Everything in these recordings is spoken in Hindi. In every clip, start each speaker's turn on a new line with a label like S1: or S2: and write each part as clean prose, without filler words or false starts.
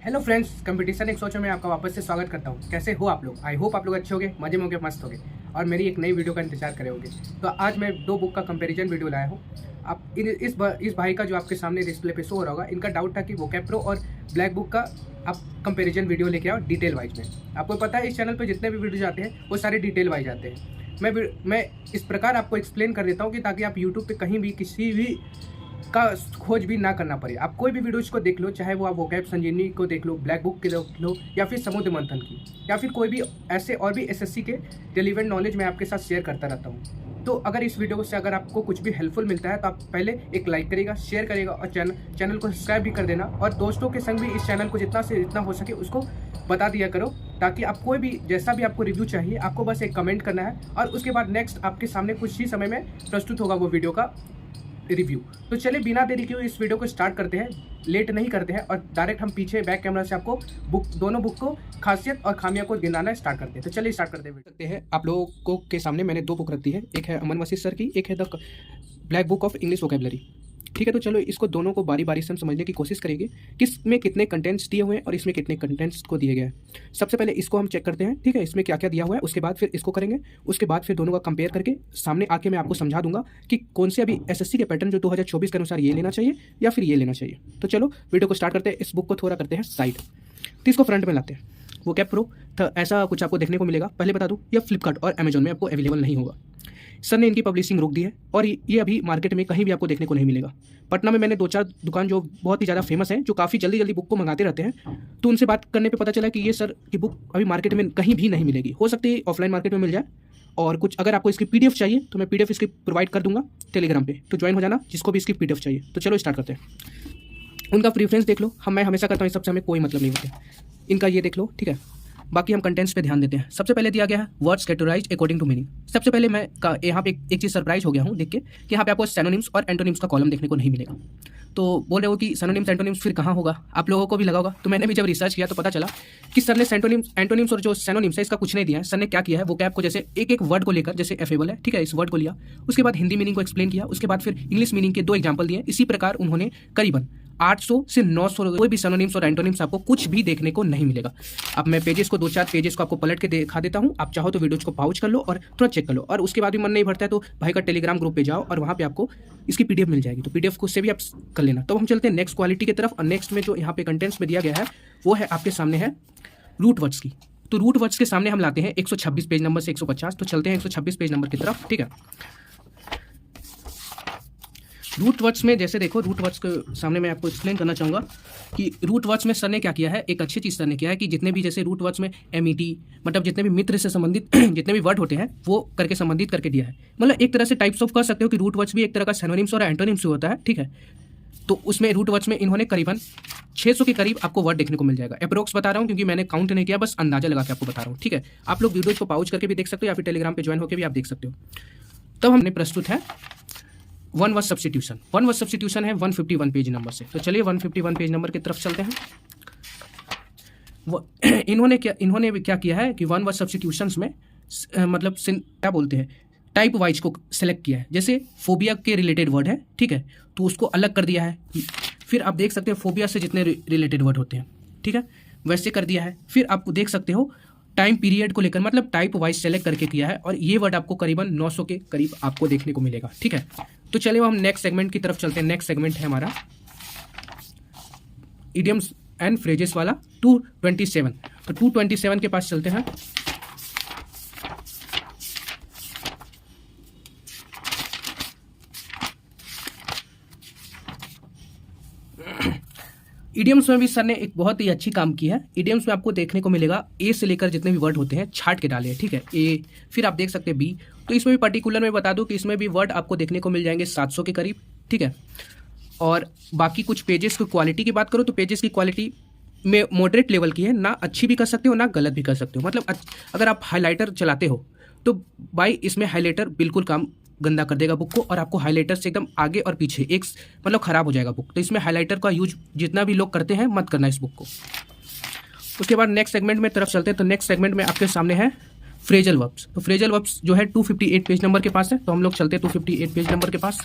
S1: हेलो फ्रेंड्स, कंपटीशन एक सोचो में आपका वापस से स्वागत करता हूँ। कैसे हो आप लोग? आई होप आप लोग अच्छे होंगे, मजे में होंगे, मस्त होंगे और मेरी एक नई वीडियो का इंतजार करे होंगे। तो आज मैं दो बुक का कंपैरिजन वीडियो लाया हूँ। आप इस भाई का जो आपके सामने डिस्प्ले पे शो हो रहा होगा, इनका डाउट था कि वोकैब प्रो और ब्लैक बुक का आप कंपैरिजन वीडियो लेके आओ डिटेल वाइज में। आपको पता है इस चैनल पर जितने भी वीडियो आते हैं वो सारे डिटेल वाइज आते हैं। मैं इस प्रकार आपको एक्सप्लेन कर देता हूँ कि ताकि आप यूट्यूब पर कहीं भी किसी भी का खोज भी ना करना पड़े। आप कोई भी वीडियोज को देख लो, चाहे वो आप वोकैब संजीवनी को देख लो, ब्लैक बुक के देख लो, या फिर समुद्र मंथन की, या फिर कोई भी ऐसे और भी एसएससी के रिलेवेंट नॉलेज मैं आपके साथ शेयर करता रहता हूँ। तो अगर इस वीडियो से अगर आपको कुछ भी हेल्पफुल मिलता है तो आप पहले एक लाइक करिएगा, शेयर करिएगा और चैनल को सब्सक्राइब भी कर देना। और दोस्तों के संग भी इस चैनल को जितना से जितना हो सके उसको बता दिया करो, ताकि आप कोई भी जैसा भी आपको रिव्यू चाहिए आपको बस एक कमेंट करना है और उसके बाद नेक्स्ट आपके सामने कुछ ही समय में प्रस्तुत होगा वो वीडियो का रिव्यू। तो चलिए बिना देरी के इस वीडियो को स्टार्ट करते हैं, लेट नहीं करते हैं और डायरेक्ट हम पीछे बैक कैमरा से आपको दोनों बुक को खासियत और खामियां को गिनाना स्टार्ट करते हैं। तो चलिए स्टार्ट करते हैं। आप लोगों को के सामने मैंने दो बुक रख दी है, एक है अमन वशिष्ठ सर की, एक है the black book of English vocabulary. ठीक है, तो चलो इसको दोनों को बारी बारी से हम समझने की कोशिश करेंगे किस में कितने कंटेंट्स दिए हुए हैं और इसमें कितने कंटेंट्स को दिए गए हैं। सबसे पहले इसको हम चेक करते हैं, ठीक है, इसमें क्या क्या दिया हुआ है। उसके बाद फिर इसको करेंगे, उसके बाद फिर दोनों का कंपेयर करके सामने आके मैं आपको समझा दूंगा कि कौन से अभी एसएससी के पैटर्न जो 2024 के अनुसार ये लेना चाहिए या फिर ये लेना चाहिए। तो चलो वीडियो को स्टार्ट करते हैं। इस बुक को थोड़ा करते हैं साइड, तो इसको फ्रंट में लाते हैं। वोकैब प्रो तो ऐसा कुछ आपको देखने को मिलेगा। पहले बता दूं, यह फ्लिपकार्ट और अमेजॉन में आपको अवेलेबल नहीं होगा। सर ने इनकी पब्लिशिंग रोक दी है और ये अभी मार्केट में कहीं भी आपको देखने को नहीं मिलेगा। पटना में मैंने 2-4 दुकान जो बहुत ही ज़्यादा फेमस हैं, जो काफ़ी जल्दी जल्दी बुक को मंगाते रहते हैं, तो उनसे बात करने पे पता चला कि ये सर की बुक अभी मार्केट में कहीं भी नहीं मिलेगी। हो सकती है ऑफलाइन मार्केट में मिल जाए, और कुछ अगर आपको इसकी पीडीएफ चाहिए तो मैं पीडीएफ इसकी प्रोवाइड कर दूंगा टेलीग्राम पे, तो ज्वाइन हो जाना जिसको भी इसकी पीडीएफ चाहिए। तो चलो स्टार्ट करते हैं। उनका प्रीफ्रेंस देख लो, मैं हमेशा करता हूँ, इस सबसे हमें कोई मतलब नहीं होता। इनका ये देख लो, ठीक है। बाकी हम कंटेंट्स पे ध्यान देते हैं। सबसे पहले दिया गया है words categorized according to meaning. सबसे पहले मैं यहाँ पे एक चीज़ सरप्राइज हो गया हूँ देख के कि यहाँ पे आपको सिनोनिम्स और एंटोनिम्स का कॉलम देखने को नहीं मिलेगा। तो बोल रहे हो कि सिनोनिम्स एंटोनिम्स फिर कहाँ होगा, आप लोगों को भी लगा होगा। तो मैंने भी जब रिसर्च किया तो पता चला कि सर ने एंटोनिम्स और जो सिनोनिम्स है इसका कुछ नहीं दिया है। सर ने क्या किया है, वो कैब को जैसे एक एक वर्ड को लेकर, जैसे एफेबल है, ठीक है, इस वर्ड को लिया, उसके बाद हिंदी मीनिंग को एक्सप्लेन किया, उसके बाद फिर इंग्लिश मीनिंग के 2 एग्जाम्पल दिए। इसी प्रकार उन्होंने करीबन 800 से 900 कोई भी सिनोनिम्स और एंटोनिम्स आपको कुछ भी देखने को नहीं मिलेगा। अब मैं पेजेस को 2-4 पेजेस को आपको पलट के दिखा देता हूँ। आप चाहो तो वीडियोज को पॉज कर लो और थोड़ा चेक कर लो, और उसके बाद भी मन नहीं भरता है तो भाई का टेलीग्राम ग्रुप पे जाओ और वहाँ पे आपको इसकी पीडीएफ मिल जाएगी। तो पीडीएफ को से भी आप कर लेना। तो हम चलते हैं नेक्स्ट क्वालिटी की तरफ। और नेक्स्ट में जो यहाँ पे कंटेंट्स में दिया गया है वो है आपके सामने है रूट वर्ड्स की। तो रूट वर्ड्स के सामने हम लाते हैं 126 पेज नंबर से 150। तो चलते हैं 126 पेज नंबर की तरफ, ठीक है। रूट वर्ड्स में जैसे देखो, रूट वर्ड्स के सामने मैं आपको एक्सप्लेन करना चाहूँगा कि रूट वर्ड्स में सर ने क्या किया है, एक अच्छी चीज़ सर ने किया है कि जितने भी जैसे रूट वर्ड्स में MET मतलब जितने भी मित्र से संबंधित जितने भी वर्ड होते हैं वो करके संबंधित करके दिया है। मतलब एक तरह से टाइप्स ऑफ कर सकते हो कि रूट वर्ड्स भी एक तरह का सिनोनिम्स और एंटोनिम्स होता है, ठीक है। तो उसमें रूट वर्ड्स में इन्होंने करीबन 600 के करीब आपको वर्ड देखने को मिल जाएगा। अप्रोक्स बता रहा हूँ क्योंकि मैंने काउंट नहीं किया, बस अंदाजा लगा के आपको बता रहा हूँ, ठीक है। आप लोग वीडियो को पॉज करके भी देख सकते हो या फिर टेलीग्राम पे ज्वाइन होकर भी आप देख सकते हो। तब हमने प्रस्तुत है one word substitution. One word substitution है 151 पेज नंबर से। तो चलिए 151 पेज नंबर की तरफ चलते हैं। इन्होंने भी क्या किया है कि वन वर्ड सब्स्टिट्यूशंस में मतलब क्या बोलते हैं, टाइप वाइज को सिलेक्ट किया है। जैसे फोबिया के रिलेटेड वर्ड है, ठीक है, तो उसको अलग कर दिया है। फिर आप देख सकते हैं फोबिया से जितने रिलेटेड वर्ड होते हैं, ठीक है, वैसे कर दिया है। फिर आप देख सकते हो टाइम पीरियड को लेकर मतलब टाइप वाइज सेलेक्ट करके किया है, और ये वर्ड आपको करीबन 900 के करीब आपको देखने को मिलेगा, ठीक है। तो चलिए हम नेक्स्ट सेगमेंट की तरफ चलते हैं। नेक्स्ट सेगमेंट है हमारा इडियम्स एंड फ्रेजेस वाला 227। तो 227 के पास चलते हैं। इडियम्स में भी सर ने एक बहुत ही अच्छी काम की है। इडियम्स में आपको देखने को मिलेगा ए से लेकर जितने भी वर्ड होते हैं छाट के डाले हैं, ठीक है, ए। फिर आप देख सकते हैं बी। तो इसमें भी पर्टिकुलर में बता दूं कि इसमें भी वर्ड आपको देखने को मिल जाएंगे 700 के करीब, ठीक है। और बाकी कुछ पेजेस की क्वालिटी की बात करो तो पेजेस की क्वालिटी में मॉडरेट लेवल की है, ना अच्छी भी कर सकते हो ना गलत भी कर सकते हो। मतलब अगर आप हाईलाइटर चलाते हो तो भाई इसमें हाईलाइटर बिल्कुल काम गंदा कर देगा बुक को, और आपको हाईलाइटर से एकदम आगे और पीछे एक मतलब खराब हो जाएगा बुक। तो इसमें हाईलाइटर का यूज जितना भी लोग करते हैं मत करना इस बुक को। उसके बाद नेक्स्ट सेगमेंट में तरफ चलते हैं। तो नेक्स्ट सेगमेंट में आपके सामने है फ्रेजल वर्ब्स। तो फ्रेजल वर्ब्स जो है 258 पेज नंबर के पास है। तो हम लोग चलते हैं 258 पेज नंबर के पास।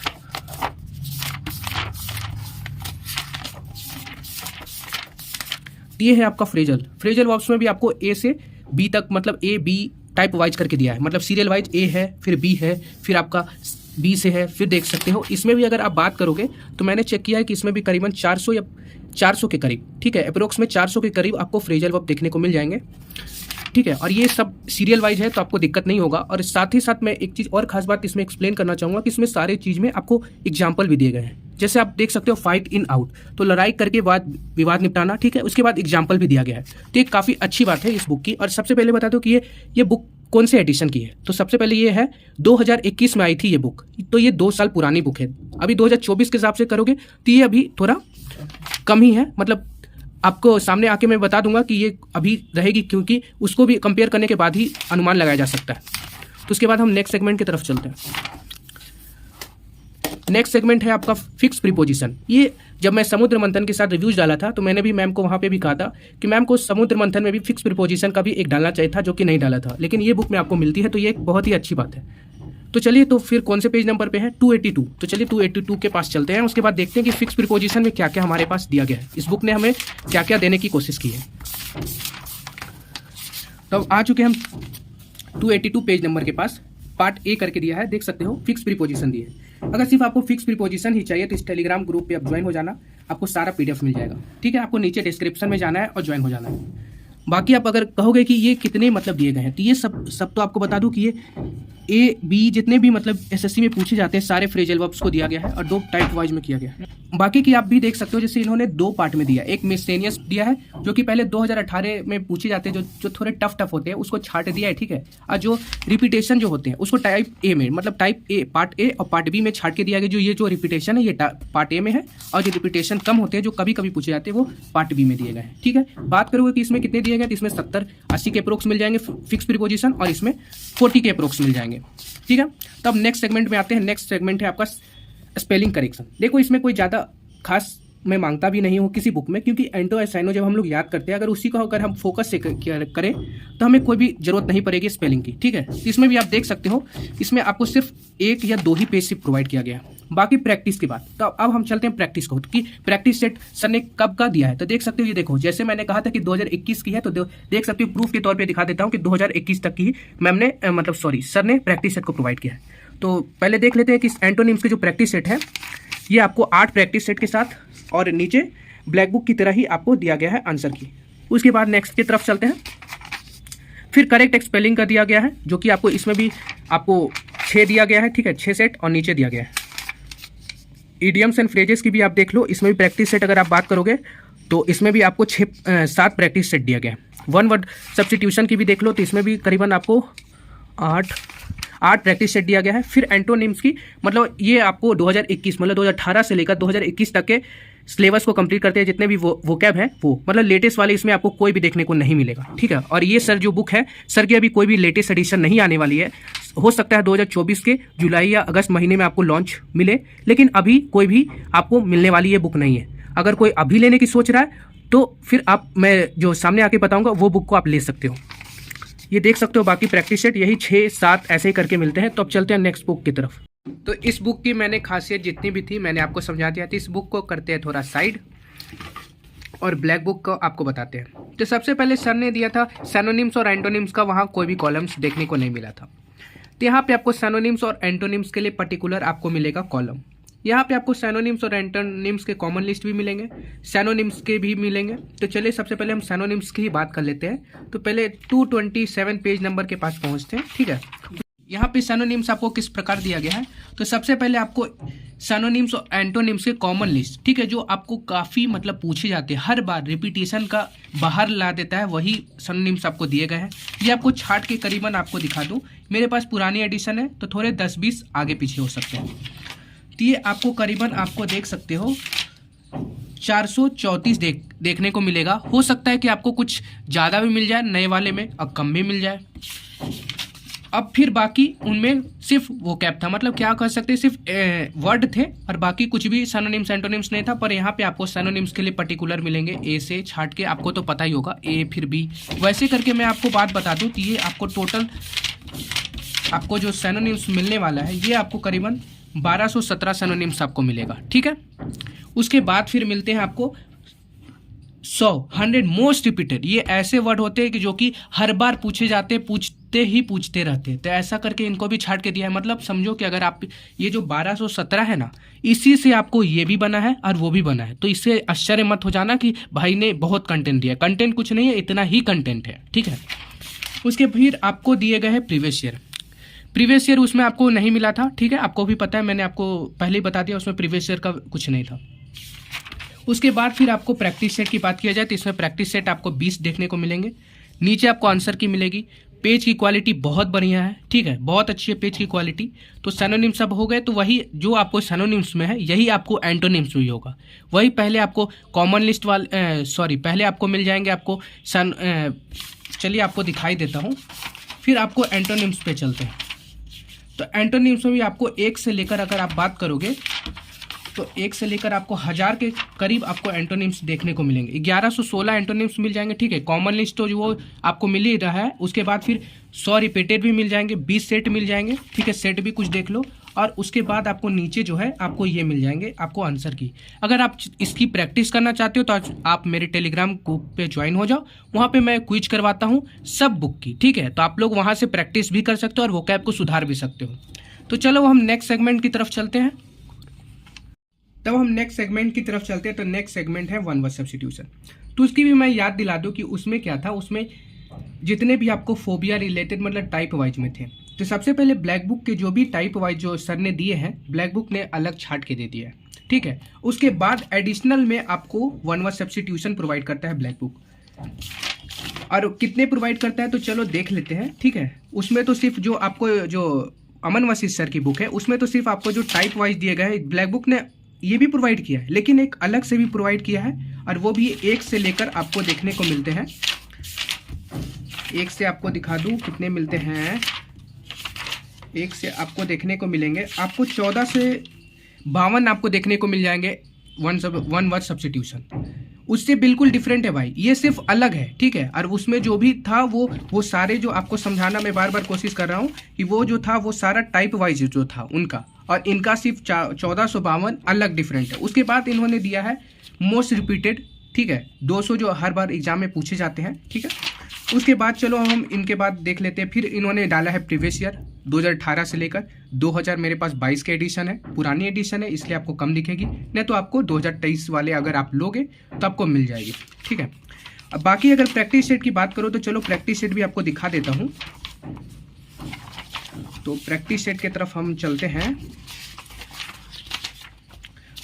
S1: तो ये है आपका फ्रेजल। फ्रेजल वर्ब्स में भी आपको ए से बी तक, मतलब ए बी टाइप वाइज करके दिया है, मतलब सीरियल वाइज ए है, फिर बी है, फिर आपका बी से है, फिर देख सकते हो इसमें भी अगर आप बात करोगे तो मैंने चेक किया है कि इसमें भी करीबन 400 या 400 के करीब, ठीक है, अप्रोक्स में 400 के करीब आपको फ्रेजल वर्ब देखने को मिल जाएंगे, ठीक है। और ये सब सीरियल वाइज है तो आपको दिक्कत नहीं होगा। और साथ ही साथ मैं एक चीज़ और खास बात इसमें एक्सप्लेन करना चाहूँगा कि इसमें सारे चीज़ में आपको एग्जाम्पल भी दिए गए हैं। जैसे आप देख सकते हो फाइट इन आउट, तो लड़ाई करके विवाद निपटाना, ठीक है, उसके बाद एग्जाम्पल भी दिया गया है। तो ये काफ़ी अच्छी बात है इस बुक की। और सबसे पहले बता दो कि ये बुक कौन से एडिशन की है। तो सबसे पहले ये है 2021 में आई थी ये बुक, तो ये 2 साल पुरानी बुक है। अभी 2024 के हिसाब से करोगे तो ये अभी थोड़ा कम ही है, मतलब आपको सामने आके मैं बता दूंगा कि ये अभी रहेगी, क्योंकि उसको भी कंपेयर करने के बाद ही अनुमान लगाया जा सकता है। तो उसके बाद हम नेक्स्ट सेगमेंट की तरफ चलते हैं। नेक्स्ट सेगमेंट है आपका फिक्स प्रीपोजिशन। ये जब मैं समुद्र मंथन के साथ रिव्यूज डाला था तो मैंने भी मैम को वहाँ पे भी कहा था कि मैम को समुद्र मंथन में भी फिक्स प्रीपोजिशन का भी एक डालना चाहिए था, जो कि नहीं डाला था, लेकिन ये बुक में आपको मिलती है, तो ये एक बहुत ही अच्छी बात है। तो चलिए, तो फिर कौन से पेज नंबर पे है? 282। तो चलिए 282 के पास चलते हैं। उसके बाद देखते हैं कि फिक्स प्रीपोजिशन में क्या क्या हमारे पास दिया गया है, इस बुक ने हमें क्या क्या देने की कोशिश की है। तो अब आ चुके हम 282 पेज नंबर के पास। पार्ट ए करके दिया है, देख सकते हो, फिक्स प्रीपोजिशन दिए है। अगर सिर्फ आपको फिक्स प्रीपोजिशन ही चाहिए तो इस टेलीग्राम ग्रुप पे आप ज्वाइन हो जाना, आपको सारा पीडीएफ मिल जाएगा, ठीक है। आपको नीचे डिस्क्रिप्शन में जाना है और ज्वाइन हो जाना है। बाकी आप अगर कहोगे कि ये कितने मतलब दिए गए हैं, तो ये सब तो आपको बता दूं कि ये ए बी जितने भी मतलब एसएससी में पूछे जाते हैं सारे फ्रेजल वर्ब्स को दिया गया है और 2 टाइप वाइज में किया गया है। बाकी की आप भी देख सकते हो, जैसे इन्होंने 2 पार्ट में दिया, एक मिसलेनियस दिया है जो कि पहले 2018 में पूछे जाते हैं, जो थोड़े टफ होते हैं उसको छाट दिया है, ठीक है। और जो रिपीटेशन जो होते हैं उसको टाइप ए में, मतलब टाइप ए पार्ट ए और पार्ट बी में छाट के दिया गया। ये जो रिपीटेशन है ये पार्ट ए में है, और जो रिपीटेशन कम होते हैं जो कभी कभी पूछे जाते हैं वो पार्ट बी में दिए गए हैं, ठीक है। बात करोगे कि इसमें कितने दिए गए, तो इसमें 70-80 के अप्रोक्स मिल जाएंगे फिक्स प्रीपोजिशन, और इसमें 40 के अप्रोक्स मिल जाएंगे, ठीक है। तब नेक्स्ट सेगमेंट में आते हैं। नेक्स्ट सेगमेंट है आपका स्पेलिंग करेक्शन। देखो, इसमें कोई ज़्यादा खास मैं मांगता भी नहीं हूँ किसी बुक में, क्योंकि एंटो एसाइनो जब हम लोग याद करते हैं, अगर उसी को अगर हम फोकस से करें तो हमें कोई भी जरूरत नहीं पड़ेगी स्पेलिंग की, ठीक है। इसमें भी आप देख सकते हो, इसमें आपको सिर्फ 1 या 2 ही पेज से प्रोवाइड किया गया है, बाकी प्रैक्टिस की बात। तो अब हम चलते हैं प्रैक्टिस को, कि प्रैक्टिस सेट सर ने कब का दिया है। तो देख सकते हो, ये देखो, जैसे मैंने कहा था कि 2021 की है, तो देख सकते हो, प्रूफ के तौर पर दिखा देता हूँ कि 2021 तक की मैम ने सर ने प्रैक्टिस सेट को प्रोवाइड किया है। तो पहले देख लेते हैं कि एंटोनिम्स के जो प्रैक्टिस सेट है, ये आपको 8 प्रैक्टिस सेट के साथ और नीचे ब्लैक बुक की तरह ही आपको दिया गया है आंसर की। उसके बाद नेक्स्ट की तरफ चलते हैं। फिर करेक्ट स्पेलिंग का दिया गया है, जो कि आपको इसमें भी आपको 6 दिया गया है, ठीक है, 6 सेट, और नीचे दिया गया है इडियम्स एंड फ्रेजेस की भी आप देख लो, इसमें भी प्रैक्टिस सेट अगर आप बात करोगे तो इसमें भी आपको 7 प्रैक्टिस सेट दिया गया है। 1 वर्ड सब्स्टिट्यूशन की भी देख लो, तो इसमें भी करीबन आपको 8 प्रैक्टिस सेट दिया गया है। फिर एंटोनिम्स की, मतलब ये आपको 2021 मतलब 2018 से लेकर 2021 तक के सिलेबस को कंप्लीट करते हैं, जितने भी वोकैब है वो, मतलब लेटेस्ट वाले इसमें आपको कोई भी देखने को नहीं मिलेगा, ठीक है। और ये सर जो बुक है, सर की अभी कोई भी लेटेस्ट एडिशन नहीं आने वाली है, हो सकता है 2024 के जुलाई या अगस्त महीने में आपको लॉन्च मिले, लेकिन अभी कोई भी आपको मिलने वाली ये बुक नहीं है। अगर कोई अभी लेने की सोच रहा है तो फिर आप, मैं जो सामने आके बताऊंगा वो बुक को आप ले सकते हो। ये देख सकते हो, बाकी प्रैक्टिस सेट यही 6-7 ऐसे ही करके मिलते हैं। तो अब चलते हैं नेक्स्ट बुक की तरफ। तो इस बुक की मैंने खासियत जितनी भी थी मैंने आपको समझा दिया था। इस बुक को करते हैं थोड़ा साइड और ब्लैक बुक को आपको बताते हैं। तो सबसे पहले सर ने दिया था सैनोनिम्स और एंटोनिम्स का, वहाँ कोई भी कॉलम्स देखने को नहीं मिला था। तो यहाँ पे आपको सैनोनिम्स और एंटोनिम्स के लिए पर्टिकुलर आपको मिलेगा कॉलम। यहाँ पे आपको सैनोनिम्स और एंटोनिम्स के कॉमन लिस्ट भी मिलेंगे, सैनोनिम्स के भी मिलेंगे। तो चलिए सबसे पहले हम सैनोनिम्स की ही बात कर लेते हैं। तो पहले 227 पेज नंबर के पास पहुँचते हैं, ठीक है। यहाँ पे सैनोनिम्स आपको किस प्रकार दिया गया है, तो सबसे पहले आपको सैनोनिम्स और एंटोनिम्स के कॉमन लिस्ट, ठीक है, जो आपको काफ़ी मतलब पूछे जाते हैं, हर बार रिपीटेशन का बाहर ला देता है, वही सैनोनिम्स आपको दिए गए हैं। ये आपको छाट के करीबन आपको दिखा दूँ, मेरे पास पुरानी एडिशन है तो थोड़े 10-20 आगे पीछे हो सकते हैं। तो ये आपको करीबन आपको देख सकते हो 434 देखने को मिलेगा। हो सकता है कि आपको कुछ ज़्यादा भी मिल जाए नए वाले में और कम भी मिल जाए। अब फिर बाकी उनमें सिर्फ वो कैप था, मतलब क्या कह सकते हैं, सिर्फ वर्ड थे और बाकी कुछ भी सैनोनिम्स एंटोनिम्स नहीं था। पर यहाँ पे आपको सैनोनिम्स के लिए पर्टिकुलर मिलेंगे, ए से छाट के, आपको तो पता ही होगा, ए फिर बी, वैसे करके मैं आपको बात बता दूँ तो ये आपको टोटल आपको जो सैनोनिम्स मिलने वाला है ये आपको करीबन 1217 सैनोनिम्स आपको मिलेगा, ठीक है। उसके बाद फिर मिलते हैं आपको 100 मोस्ट रिपीटेड, ये ऐसे वर्ड होते हैं कि जो कि हर बार पूछे जाते, पूछते रहते हैं। तो ऐसा करके इनको भी छाट के दिया है। मतलब समझो कि अगर आप ये जो 1217 है ना, इसी से आपको ये भी बना है और वो भी बना है। तो इससे आश्चर्य मत हो जाना कि भाई ने बहुत कंटेंट दिया। कंटेंट कुछ नहीं है, इतना ही कंटेंट है, ठीक है। उसके फिर आपको दिए गए हैं प्रीवियस ईयर। प्रीवियस ईयर उसमें आपको नहीं मिला था, ठीक है, आपको भी पता है, मैंने आपको पहले ही बता दिया, उसमें प्रीवियस ईयर का कुछ नहीं था। उसके बाद फिर आपको प्रैक्टिस सेट की बात किया जाए तो इसमें प्रैक्टिस सेट आपको 20 देखने को मिलेंगे। नीचे आपको आंसर की मिलेगी। पेज की क्वालिटी बहुत बढ़िया है, ठीक है, बहुत अच्छी है पेज की क्वालिटी। तो सैनोनिम सब हो गए, तो वही जो आपको सैनोनिम्स में है यही आपको एंटोनिम्स में होगा। वही पहले आपको कॉमन लिस्ट वाले पहले आपको मिल जाएंगे आपको चलिए आपको दिखाई देता हूँ। फिर आपको एंटोनिम्स पे चलते हैं। तो एंटोनिम्स में भी आपको 1 से लेकर अगर आप बात करोगे तो 1 से लेकर आपको 1000 के करीब आपको एंटोनिम्स देखने को मिलेंगे। 1116 एंटोनिम्स मिल जाएंगे, ठीक है। कॉमन लिस्ट तो जो वो आपको मिल ही रहा है। उसके बाद फिर 100 रिपीटेड भी मिल जाएंगे, 20 सेट मिल जाएंगे, ठीक है, सेट भी कुछ देख लो। और उसके बाद आपको नीचे जो है आपको ये मिल जाएंगे आपको आंसर की। अगर आप इसकी प्रैक्टिस करना चाहते हो तो आप मेरे टेलीग्राम ग्रुप पे ज्वाइन हो जाओ, वहाँ पे मैं क्विज करवाता हूँ सब बुक की, ठीक है। तो आप लोग वहाँ से प्रैक्टिस भी कर सकते हो और वोकैब को सुधार भी सकते हो। तो चलो हम नेक्स्ट सेगमेंट की तरफ चलते हैं। तब हम नेक्स्ट सेगमेंट की तरफ चलते हैं। तो नेक्स्ट सेगमेंट है वन वर्ड सब्स्टिट्यूशन। तो उसकी भी मैं याद दिला दूं कि उसमें क्या था। उसमें जितने भी आपको फोबिया रिलेटेड मतलब टाइप वाइज में थे। तो सबसे पहले ब्लैक बुक के जो भी टाइप वाइज जो सर ने दिए हैं, ब्लैक बुक ने अलग छाट के दे दिया है, ठीक है। उसके बाद एडिशनल में आपको वन वर्ड सब्स्टिट्यूशन प्रोवाइड करता है ब्लैक बुक। और कितने प्रोवाइड करता है तो चलो देख लेते हैं, ठीक है। उसमें तो सिर्फ जो आपको जो अमन वसीफ सर की बुक है उसमें तो सिर्फ आपको जो टाइप वाइज दिए गए हैं, ब्लैक बुक ने ये भी प्रोवाइड किया है, लेकिन एक अलग से भी प्रोवाइड किया है। और वो भी 1 से लेकर आपको देखने को मिलते हैं। 1 से आपको दिखा दूं कितने मिलते हैं। 1 से आपको देखने को मिलेंगे आपको 14 से 52 आपको देखने को मिल जाएंगे वन वर्ड सब्स्टिट्यूशन। उससे बिल्कुल डिफरेंट है भाई, ये सिर्फ अलग है, ठीक है। और उसमें जो भी था वो सारे जो आपको समझाना मैं बार बार कोशिश कर रहा हूँ कि वो जो था वो सारा टाइप वाइज जो था उनका, और इनका सिर्फ 1452 अलग डिफरेंट है। उसके बाद इन्होंने दिया है मोस्ट रिपीटेड, ठीक है, 200 जो हर बार एग्जाम में पूछे जाते हैं, ठीक है। उसके बाद चलो हम इनके बाद देख लेते हैं। फिर इन्होंने डाला है प्रीवियस ईयर 2018 से लेकर 2000, मेरे पास 22 के एडिशन है, पुरानी एडिशन है इसलिए आपको कम दिखेगी, नहीं तो आपको 2023 वाले अगर आप लोगे तो आपको मिल जाएगी, ठीक है। अब बाकी अगर प्रैक्टिस सेट की बात करो तो चलो प्रैक्टिस सेट भी आपको दिखा देता हूँ। तो प्रैक्टिस सेट की तरफ हम चलते हैं।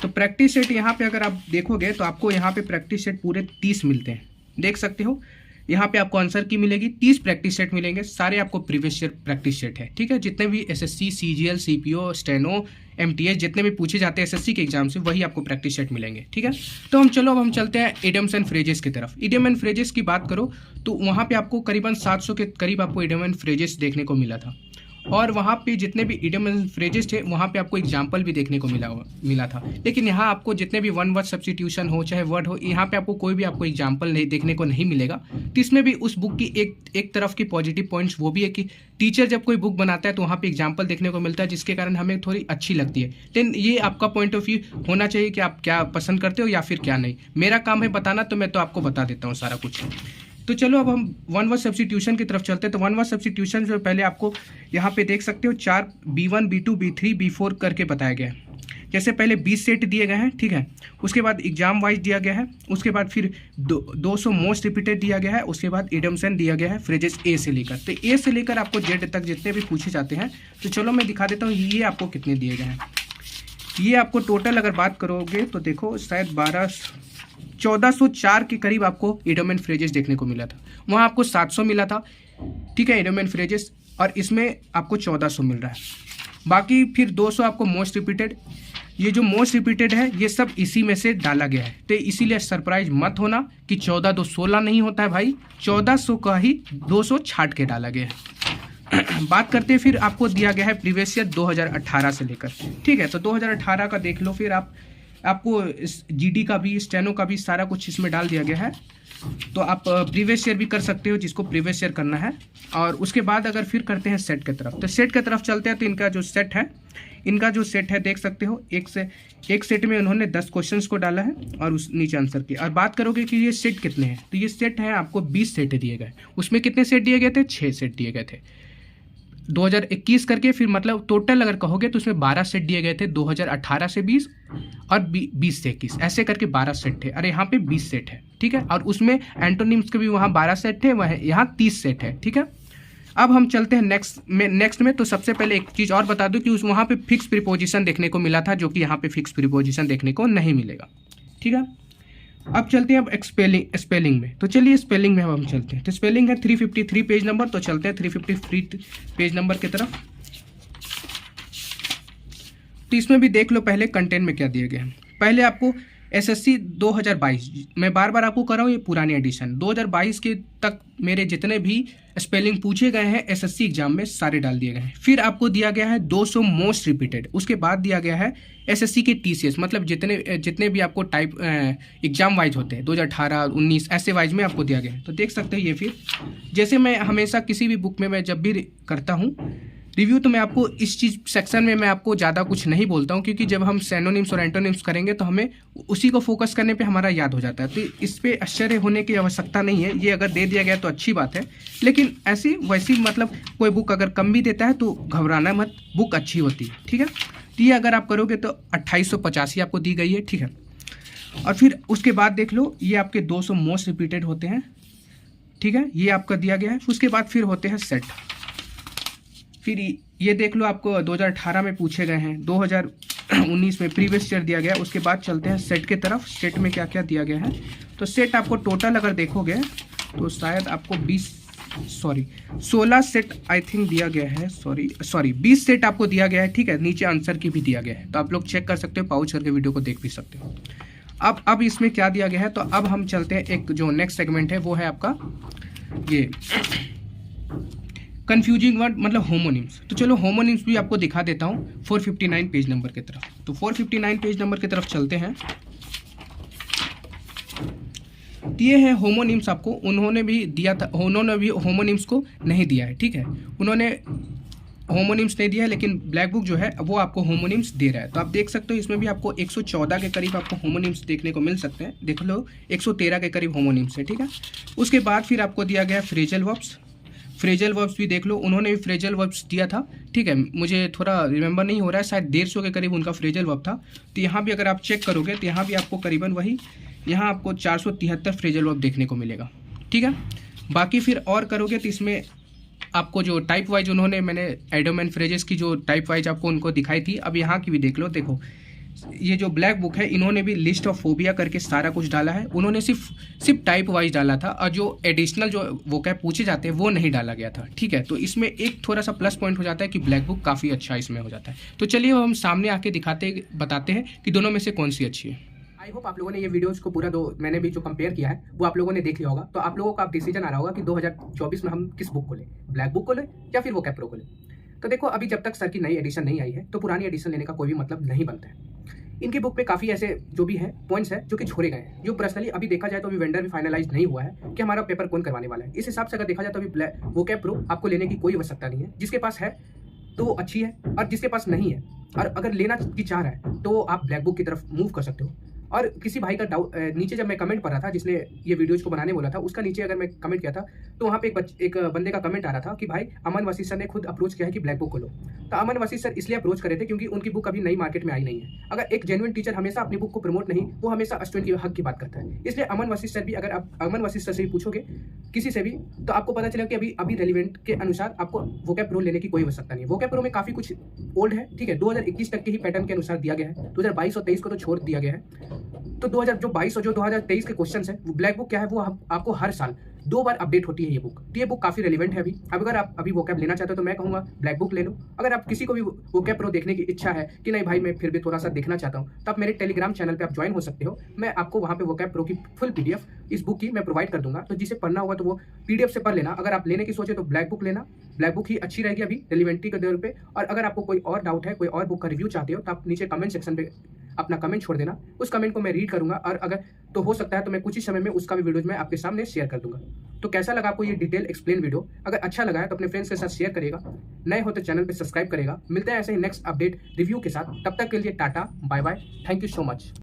S1: तो प्रैक्टिस सेट यहाँ पे अगर आप देखोगे तो आपको यहाँ पे प्रैक्टिस सेट पूरे 30 मिलते हैं, देख सकते हो। यहाँ पे आपको आंसर की मिलेगी, 30 प्रैक्टिस सेट मिलेंगे, सारे आपको प्रीवियस ईयर प्रैक्टिस सेट है, ठीक है। जितने भी SSC, CGL, CPO, steno, MTS जितने भी पूछे जाते हैं एसएससी के एग्जाम से, वही आपको प्रैक्टिस सेट मिलेंगे, ठीक है। तो अब हम चलते हैं इडियम्स एंड फ्रेजेस की तरफ। इडियम एंड फ्रेजेस की बात करो तो वहाँ पे आपको करीबन 700 के करीब आपको इडियम एंड फ्रेजेस देखने को मिला था। और वहाँ पे जितने भी इडियम एंड फ्रेजेस थे वहाँ पे आपको एग्जाम्पल भी देखने को मिला था। लेकिन यहाँ आपको जितने भी वन वर्ड सब्स्टिट्यूशन हो चाहे वर्ड हो, यहाँ पे आपको कोई भी आपको एग्जाम्पल नहीं देखने को नहीं मिलेगा। तो इसमें भी उस बुक की एक तरफ की पॉजिटिव पॉइंट्स वो भी है कि टीचर जब कोई बुक बनाता है तो वहाँ पे एग्जाम्पल देखने को मिलता है, जिसके कारण हमें थोड़ी अच्छी लगती है। लेकिन ये आपका पॉइंट ऑफ व्यू होना चाहिए कि आप क्या पसंद करते हो या फिर क्या नहीं। मेरा काम है बताना, तो मैं तो आपको बता देता हूँ सारा कुछ। तो चलो अब हम वन वर्ड सब्स्टिट्यूशन की तरफ चलते हैं। तो वन वर्ड सब्स्टिट्यूशन से पहले आपको यहाँ पे देख सकते हो 4 B1, B2, B3, B4 करके बताया गया है। जैसे पहले 20 सेट दिए गए हैं, ठीक है। उसके बाद एग्जाम वाइज दिया गया है। उसके बाद फिर 200 मोस्ट रिपीटेड दिया गया है। उसके बाद इडियम्स एंड दिया गया है फ्रेजेस ए से लेकर। तो ए से लेकर आपको जेड तक जितने भी पूछे जाते हैं, तो चलो मैं दिखा देता हूँ ये आपको कितने दिए गए हैं। ये आपको टोटल अगर बात करोगे तो देखो शायद 1404 के करीब आपको इडियम एंड फ्रेजेस देखने को मिला था। वहाँ आपको 700 मिला था, ठीक है, इडियम एंड फ्रेजेस, और इसमें आपको 1400 मिल रहा है। बाकी फिर 200 आपको मोस्ट रिपीटेड। ये जो मोस्ट रिपीटेड है ये सब इसी में से डाला गया है। तो इसीलिए सरप्राइज मत होना कि 14 2 16 नहीं होता है भाई, 1400 का ही 200 छाट के डाला गया है। बात करते हैं फिर आपको दिया गया है प्रीवियस ईयर 2018 से लेकर, ठीक है। तो 2018 का देख लो, फिर आपको जीडी का भी, स्टेनो का भी सारा कुछ इसमें डाल दिया गया है। तो आप प्रीवियस ईयर भी कर सकते हो जिसको प्रीवियस ईयर करना है। और उसके बाद अगर फिर करते हैं सेट की तरफ, तो सेट की तरफ चलते हैं। तो इनका जो सेट है देख सकते हो, एक सेट में उन्होंने 10 क्वेश्चंस को डाला है और उस नीचे आंसर किया। और बात करोगे कि ये सेट कितने हैं, तो ये सेट है आपको 20 सेट दिए गए। उसमें कितने सेट दिए गए थे? 6 सेट दिए गए थे 2021 करके। फिर मतलब टोटल अगर कहोगे तो उसमें 12 सेट दिए गए थे 2018 से 20 और 20 से 21, ऐसे करके 12 सेट थे। और यहाँ पे 20 सेट है, ठीक है। और उसमें एंटोनिम्स के भी वहाँ 12 सेट थे, वह यहाँ 30 सेट है, ठीक है। अब हम चलते हैं नेक्स्ट में। तो सबसे पहले एक चीज़ और बता दूं कि उस वहाँ पे फिक्स प्रीपोजिशन देखने को मिला था, जो कि यहाँ पे फिक्स प्रीपोजिशन देखने को नहीं मिलेगा, ठीक है। अब चलते हैं अब स्पेलिंग में। तो चलिए स्पेलिंग में हम चलते हैं। तो स्पेलिंग है 353 पेज नंबर। तो चलते हैं 353 पेज नंबर की तरफ। तो इसमें भी देख लो पहले कंटेंट में क्या दिया गया है। पहले आपको एसएससी 2022, मैं बार बार आपको कर रहा हूँ, ये पुरानी एडिशन 2022 के तक मेरे जितने भी स्पेलिंग पूछे गए हैं एसएससी एग्जाम में सारे डाल दिए गए हैं। फिर आपको दिया गया है 200 मोस्ट रिपीटेड। उसके बाद दिया गया है एसएससी के टीसीएस, मतलब जितने भी आपको टाइप एग्जाम वाइज होते हैं 2018 19 ऐसे वाइज में आपको दिया गया है। तो देख सकते हैं ये। फिर जैसे मैं हमेशा किसी भी बुक में मैं जब भी करता हूँ रिव्यू, तो मैं आपको इस चीज़ सेक्शन में मैं आपको ज़्यादा कुछ नहीं बोलता हूँ, क्योंकि जब हम सिनोनिम्स और एंटोनिम्स करेंगे तो हमें उसी को फोकस करने पे हमारा याद हो जाता है। तो इस पे आश्चर्य होने की आवश्यकता नहीं है। ये अगर दे दिया गया तो अच्छी बात है, लेकिन ऐसी वैसी मतलब कोई बुक अगर कम भी देता है तो घबराना मत, बुक अच्छी होती है, ठीक है। तो ये अगर आप करोगे तो 2885 आपको दी गई है, ठीक है। और फिर उसके बाद देख लो, ये आपके 200 मोस्ट रिपीटेड होते हैं, ठीक है, ये आपका दिया गया है। उसके बाद फिर होते हैं सेट। फिर ये देख लो आपको 2018 में पूछे गए हैं, 2019 में प्रीवियस ईयर दिया गया। उसके बाद चलते हैं सेट की तरफ। सेट में क्या क्या दिया गया है, तो सेट आपको टोटल अगर देखोगे तो शायद आपको 16 सेट आई थिंक दिया गया है, सॉरी 20 सेट आपको दिया गया है, ठीक है। नीचे आंसर की भी दिया गया है, तो आप लोग चेक कर सकते हो, पाउच करके वीडियो को देख भी सकते हो। अब इसमें क्या दिया गया है, तो अब हम चलते हैं एक जो नेक्स्ट सेगमेंट है वो है आपका ये कंफ्यूजिंग वर्ड, मतलब होमोनिम्स। तो चलो होमोनिम्स भी आपको दिखा देता हूँ 459 पेज नंबर की तरफ। तो 459 पेज नंबर की तरफ चलते हैं। ये है होमोनिम्स, आपको उन्होंने भी दिया था, उन्होंने भी होमोनिम्स को नहीं दिया है, ठीक है। उन्होंने होमोनिम्स नहीं दिया है, लेकिन ब्लैक बुक जो है वो आपको होमोनिम्स दे रहा है। तो आप देख सकते हो इसमें भी आपको 114 के करीब आपको होमोनिम्स देखने को मिल सकते हैं। देख लो 113 के करीब होमोनिम्स है, ठीक है। उसके बाद फिर आपको दिया गया फ्रेजल वर्ब्स। फ्रेजल वर्ब्स भी देख लो, उन्होंने भी फ्रेजल वर्ब्स दिया था, ठीक है। मुझे थोड़ा रिमेंबर नहीं हो रहा है, शायद 150 के करीब उनका फ्रेजल वर्ब था। तो यहाँ भी अगर आप चेक करोगे तो यहाँ भी आपको करीबन वही, यहाँ आपको 473 फ्रेजल वर्ब देखने को मिलेगा, ठीक है। बाकी फिर और करोगे तो इसमें आपको जो टाइप वाइज उन्होंने, मैंने एडोमेन फ्रेजेस की जो टाइप वाइज आपको उनको दिखाई थी, अब यहाँ की भी देख लो। देखो ये जो ब्लैक बुक है, इन्होंने भी लिस्ट ऑफ फोबिया करके सारा कुछ डाला है। उन्होंने सिर्फ टाइप वाइज डाला था, और जो एडिशनल जो वोकैब पूछे जाते हैं वो नहीं डाला गया था, ठीक है। तो इसमें एक थोड़ा सा प्लस पॉइंट हो जाता है कि ब्लैक बुक काफ़ी अच्छा इसमें हो जाता है। तो चलिए हम सामने आके बताते हैं कि दोनों में से कौन सी अच्छी है। आई होप आप लोगों ने ये वीडियोस को पूरा मैंने भी जो कंपेयर किया है वो आप लोगों ने देख लिया होगा। तो आप लोगों का डिसीजन आ रहा होगा कि 2024 में हम किस बुक को लें, ब्लैक बुक को लें या फिर वोकैब प्रो को लें। तो देखो अभी जब तक सर की नई एडिशन नहीं आई है तो पुरानी एडिशन लेने का कोई भी मतलब नहीं बनता है। इनकी बुक पे काफ़ी ऐसे जो भी है पॉइंट्स है जो कि छोड़े गए हैं, जो पर्सनली अभी देखा जाए तो अभी वेंडर भी फाइनलाइज नहीं हुआ है कि हमारा पेपर कौन करवाने वाला है। इस हिसाब से अगर देखा जाए तो अभी वोकैब प्रो आपको लेने की कोई आवश्यकता नहीं है। जिसके पास है तो वो अच्छी है, और जिसके पास नहीं है और अगर लेना की चाह रहा है तो आप ब्लैक बुक की तरफ मूव कर सकते हो। और किसी भाई का डाउट नीचे जब मैं कमेंट पढ़ रहा था, जिसने ये वीडियोज को बनाने बोला था, उसका नीचे अगर मैं कमेंट किया था तो वहाँ पे एक बंदे का कमेंट आ रहा था कि भाई अमन वसीफ सर ने खुद अप्रोच किया है कि ब्लैक बुक को लो। तो अमन वसीफ सर इसलिए अप्रोच करे थे क्योंकि उनकी बुक अभी नई मार्केट में आई नहीं है। अगर एक जेन्युइन टीचर हमेशा अपनी बुक को प्रमोट नहीं, वो हमेशा स्टूडेंट के हक की बात करता है। इसलिए अमन वसीफ सर भी, अगर आप अमन वसीफ सर से भी पूछोगे किसी से भी, तो आपको पता चलेगा कि अभी रेलिवेंट के अनुसार आपको वोकैब प्रो लेने की कोई आवश्यकता नहीं है। वोकैब प्रो में काफ़ी कुछ ओल्ड है, ठीक है, 2021 तक के ही पैटर्न के अनुसार दिया गया है। 2022 और 23 को तो छोड़ दिया गया है। तो 2022 और जो 2023 के क्वेश्चन है, वो ब्लैक बुक क्या है, वो आपको हर साल 2 बार अपडेट होती है ये बुक। तो ये बुक काफ़ी रेलिवेंट है अभी। अब अगर आप अभी वोकैब लेना चाहते हो तो मैं कहूँगा ब्लैक बुक ले लो। अगर आप किसी को भी वोकैब प्रो देखने की इच्छा है कि नहीं भाई मैं फिर भी थोड़ा सा देखना चाहता हूँ, तो आप मेरे टेलीग्राम चैनल पे आप ज्वाइन हो सकते हो। मैं आपको वहाँ पे वोकैब प्रो की फुल PDF इस बुक की मैं प्रोवाइड कर दूंगा। तो जिसे पढ़ना होगा तो वो PDF से पढ़ लेना। अगर आप लेने की सोचे तो ब्लैक बुक लेना, ब्लैक बुक ही अच्छी रहेगी अभी रेलिवेंटी के दौर पे। और अगर आपको कोई और डाउट है, कोई और बुक का रिव्यू चाहते हो, तो आप नीचे कमेंट सेक्शन पे अपना कमेंट छोड़ देना। उस कमेंट को मैं रीड करूंगा और अगर तो हो सकता है तो मैं कुछ ही समय में उसका भी वीडियोज मैं आपके सामने शेयर कर दूंगा। तो कैसा लगा आपको ये डिटेल एक्सप्लेन वीडियो? अगर अच्छा लगा है तो अपने फ्रेंड्स के साथ शेयर करेगा, नए हो तो चैनल पर सब्सक्राइब करेगा। मिलते हैं ऐसे ही नेक्स्ट अपडेट रिव्यू के साथ, तब तक के लिए tata bye bye, thank you so much.